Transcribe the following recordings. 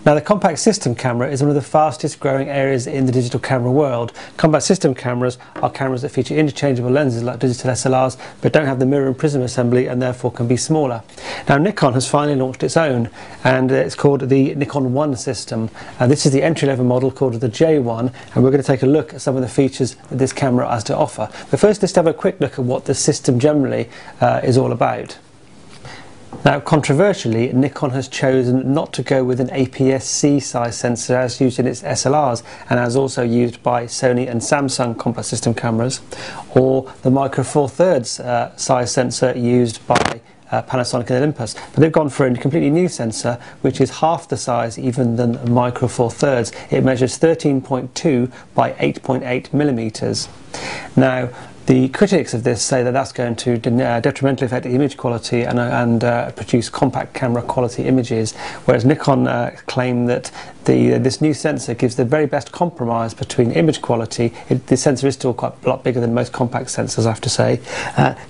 Now, the compact system camera is one of the fastest growing areas in the digital camera world. Compact system cameras are cameras that feature interchangeable lenses like digital SLRs, but don't have the mirror and prism assembly and therefore can be smaller. Now, Nikon has finally launched its own, and it's called the Nikon 1 system. This is the entry-level model called the J1, and we're going to take a look at some of the features that this camera has to offer. But first, let's have a quick look at what the system generally is all about. Now, controversially, Nikon has chosen not to go with an APS-C size sensor as used in its SLRs and as also used by Sony and Samsung compact system cameras, or the Micro Four Thirds size sensor used by Panasonic and Olympus. But they've gone for a completely new sensor which is half the size even than the Micro Four Thirds. It measures 13.2 by 8.8 millimeters. Now, the critics of this say that that's going to detrimentally affect the image quality and produce compact camera quality images, whereas Nikon claim that this new sensor gives the very best compromise between image quality. The sensor is still quite a lot bigger than most compact sensors, I have to say.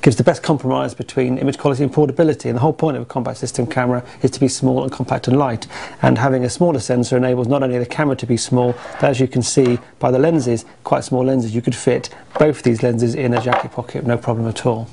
Gives the best compromise between image quality and portability, and the whole point of a compact system camera is to be small and compact and light, and having a smaller sensor enables not only the camera to be small, but as you can see by the lenses, quite small lenses, you could fit both these lenses in a jacket pocket, no problem at all.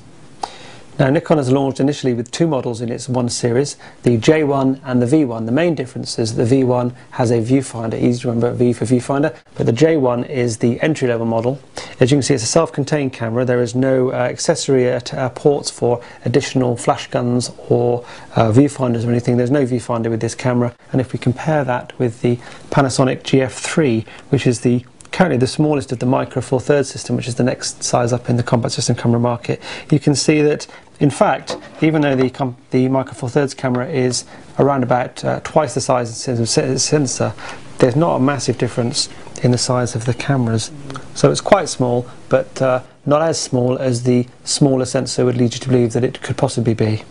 Now, Nikon has launched initially with two models in its 1 series, the J1 and the V1. The main difference is the V1 has a viewfinder, easy to remember, V for viewfinder, but the J1 is the entry-level model. As you can see, it's a self-contained camera. There is no accessory ports for additional flash guns or viewfinders or anything. There's no viewfinder with this camera, and if we compare that with the Panasonic GF3, which is currently the smallest of the Micro Four Thirds system, which is the next size up in the compact system camera market, you can see that, in fact, even though the Micro Four Thirds camera is around about twice the size of its sensor, there's not a massive difference in the size of the cameras. So it's quite small, but not as small as the smaller sensor would lead you to believe that it could possibly be.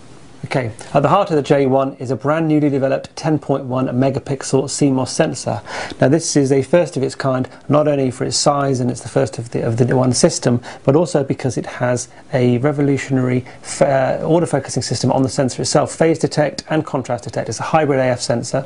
Okay, at the heart of the J1 is a brand newly developed 10.1 megapixel CMOS sensor. Now, this is a first of its kind, not only for its size and it's the first of the one system, but also because it has a revolutionary autofocusing system on the sensor itself, phase detect and contrast detect. It's a hybrid AF sensor,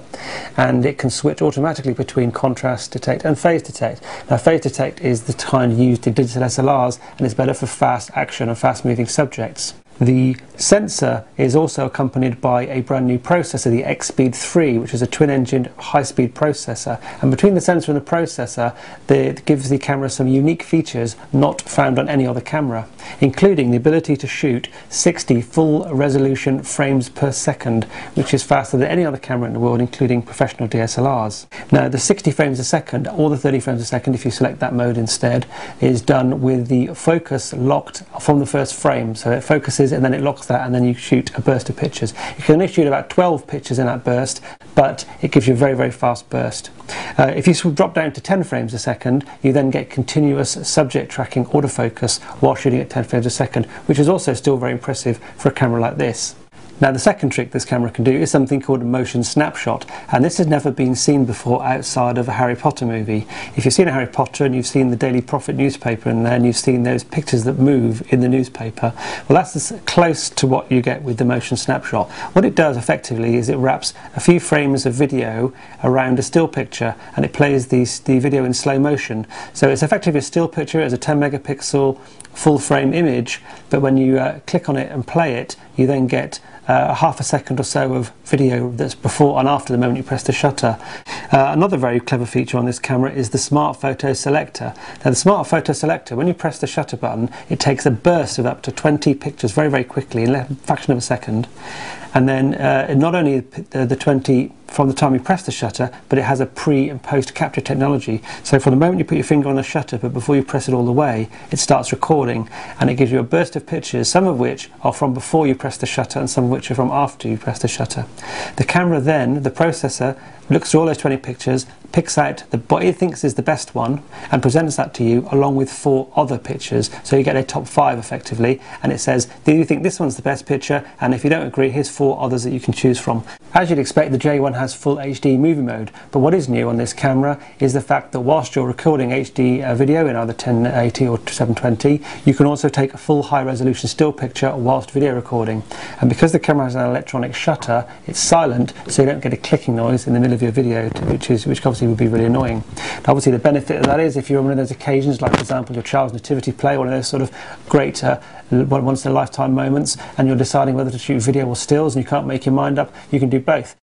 and it can switch automatically between contrast detect and phase detect. Now, phase detect is the kind used in digital SLRs and is better for fast action and fast moving subjects. The sensor is also accompanied by a brand new processor, the X-Speed 3, which is a twin-engine high-speed processor. And between the sensor and the processor, it gives the camera some unique features not found on any other camera, including the ability to shoot 60 full-resolution frames per second, which is faster than any other camera in the world, including professional DSLRs. Now, the 60 frames a second, or the 30 frames a second if you select that mode instead, is done with the focus locked from the first frame. So it focuses and then it locks that, and then you shoot a burst of pictures. You can only shoot about 12 pictures in that burst, but it gives you a very, very fast burst. If you drop down to 10 frames a second, you then get continuous subject tracking autofocus while shooting at 10 frames a second, which is also still very impressive for a camera like this. Now, the second trick this camera can do is something called a motion snapshot, and this has never been seen before outside of a Harry Potter movie. If you've seen a Harry Potter and you've seen the Daily Prophet newspaper and then you've seen those pictures that move in the newspaper, well, that's as close to what you get with the motion snapshot. What it does effectively is it wraps a few frames of video around a still picture and it plays the video in slow motion. So it's effectively a still picture as a 10 megapixel full frame image, but when you click on it and play it, you then get half a second or so of video that's before and after the moment you press the shutter. Another very clever feature on this camera is the Smart Photo Selector. Now, the Smart Photo Selector, when you press the shutter button, it takes a burst of up to 20 pictures very, very quickly in a fraction of a second. And then not only the 20 from the time you press the shutter, but it has a pre and post capture technology. So from the moment you put your finger on the shutter, but before you press it all the way, it starts recording, and it gives you a burst of pictures, some of which are from before you press the shutter and some of which are from after you press the shutter. The camera then, the processor, looks through all those 20 pictures, picks out what it thinks is the best one and presents that to you along with 4 other pictures. So you get a top 5 effectively, and it says, do you think this one's the best picture? And if you don't agree, here's 4 others that you can choose from. As you'd expect, the J1 has full HD movie mode, but what is new on this camera is the fact that whilst you're recording HD video in either 1080 or 720, you can also take a full high-resolution still picture whilst video recording. And because the camera has an electronic shutter, it's silent, so you don't get a clicking noise in the middle of your video, which obviously would be really annoying. Now, obviously, the benefit of that is if you're on one of those occasions, like for example your child's nativity play, one of those sort of great once-in-a-lifetime moments, and you're deciding whether to shoot video or stills and you can't make your mind up, you can do both.